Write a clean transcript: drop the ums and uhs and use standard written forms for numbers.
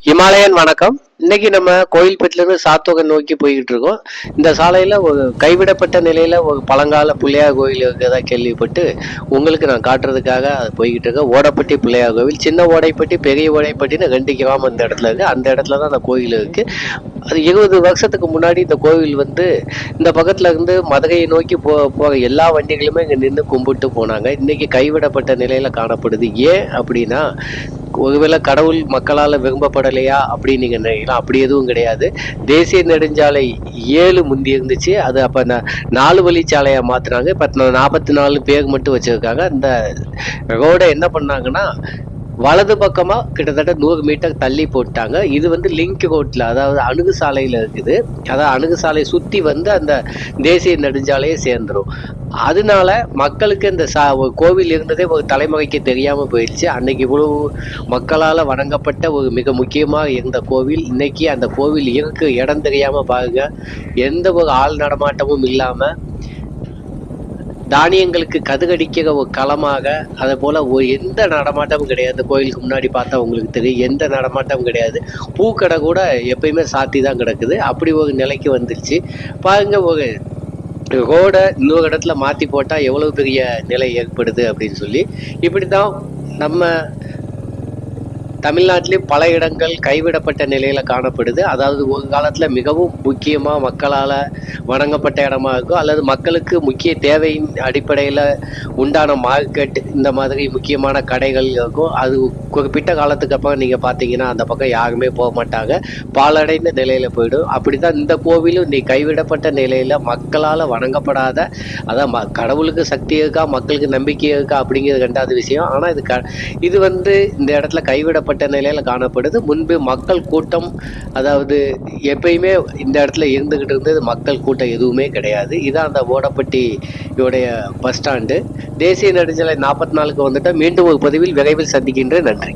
Himalayan வணக்கம். இன்னைக்கு நம்ம கோயில்பட்டிலிருந்து சாத்தோகன் நோக்கி போய்கிட்டு இருக்கோம். இந்த சாலையில ஒரு கைவிடப்பட்ட நிலையில ஒரு பழங்கால பிள்ளையார் கோயில் இருக்கிறதா கேள்விப்பட்டு உங்களுக்கு நான் காட்டுறதுக்காக அது போய்கிட்டு இருக்கேன். ஓடப்பட்டி பிள்ளையார் கோவில், சின்ன ஓடைப்பட்டி, பெரிய ஓடைப்பட்டின்னு 2 கிராமம் இந்த இடத்துல இருக்கு. அந்த இடத்துல தான் அந்த கோயில் இருக்கு. அது 20 வருஷத்துக்கு முன்னாடி இந்த கோவில் இந்த பக்கத்துல இருந்து மதுரையை நோக்கி போற எல்லா வண்டிகளுமே இங்க நின்று கும்பிட்டு போனாங்க. இன்னைக்கு கைவிடப்பட்ட நிலையில காணப்படுது. ஏன் அப்படின்னா, ஒருவேளை கடவுள் மக்களால விரும்பப்படலையா அப்படின்னு நீங்க நினைக்கலாம். அப்படி எதுவும் கிடையாது. தேசிய நெடுஞ்சாலை 7 முந்தி இருந்துச்சு. அது அப்ப 4 வழிச்சாலையா மாத்துனாங்க. இப்ப 44 பேர் மட்டும் வச்சிருக்காங்க. இந்த ரோட என்ன பண்ணாங்கன்னா, வலது பக்கமா கிட்டத்தட்ட 100 மீட்டர் தள்ளி போட்டாங்க. இது லிங்க் ரோட்ல, அதாவது அணுகு சாலையில இருக்குது. அதாவது அணுகு சாலை சுத்தி அந்த தேசிய நெடுஞ்சாலையை சேர்ந்துரும். அதனால மக்களுக்கு இந்த கோவில் இருந்ததே ஒரு தலைமுறைக்கு தெரியாம போயிடுச்சு. அன்னைக்கு இவ்வளவு மக்களால வணங்கப்பட்ட ஒரு மிக முக்கியமா இருந்த கோவில், இன்னைக்கு அந்த கோவில் இருக்கு இடம் தெரியாம பாருங்க. எந்த ஒரு ஆள் நடமாட்டமும் இல்லாம, தானியங்களுக்கு கதுகடிக்கிற ஒரு களமாக, அதே போல எந்த நடமாட்டமும் கிடையாது. அந்த கோயிலுக்கு முன்னாடி பார்த்தா உங்களுக்கு தெரியும், எந்த நடமாட்டமும் கிடையாது. பூக்கடை கூட எப்பயுமே சாத்தி தான் கிடக்குது. அப்படி ஒரு நிலைக்கு வந்துருச்சு பாருங்க. ஒரு ரோட இன்னொரு இடத்துல மாத்தி போட்டா எவ்வளவு பெரிய நிலை ஏற்படுது அப்படின்னு சொல்லி. இப்படித்தான் நம்ம தமிழ்நாட்டிலே பல இடங்கள் கைவிடப்பட்ட நிலையில காணப்படுது. அதாவது ஒரு காலத்துல மிகவும் முக்கியமா மக்களால வணங்கப்பட்ட இடமா இருக்கும், அல்லது மக்களுக்கு முக்கிய தேவையின் அடிப்படையில உண்டான மார்க்கெட், இந்த மாதிரி முக்கியமான கடைகள் இருக்கும். அது குறிப்பிட்ட காலத்துக்கு அப்புறம் நீங்க பாத்தீங்கன்னா அந்த பக்கம் யாருமே போக மாட்டாங்க, பாலடைந்த நிலையில போயிடும். அப்படித்தான் இந்த கோவிலும் இன்னைக்கு கைவிடப்பட்ட நிலையில மக்களால வணங்கப்படாத, அதான் கடவுளுக்கு சக்தி இருக்கா, மக்களுக்கு நம்பிக்கை இருக்கா அப்படிங்கிறது 2வது விஷயம். ஆனா இது இந்த இடத்துல கைவிடப்பட்ட நிலையில காணப்படுது. முன்பு மக்கள் கூட்டம், அதாவது எப்பயுமே இந்த இடத்துல இருந்துகிட்டு இருந்தது, மக்கள் கூட்டம் எதுவுமே கிடையாது. இதான் அந்த ஓடப்பட்டியோடைய பஸ் ஸ்டாண்டு. தேசிய நெடுஞ்சாலை 44க்கு வந்துட்டா. மீண்டும் ஒரு பதிவில் விரைவில் சந்திக்கின்றேன். நன்றி.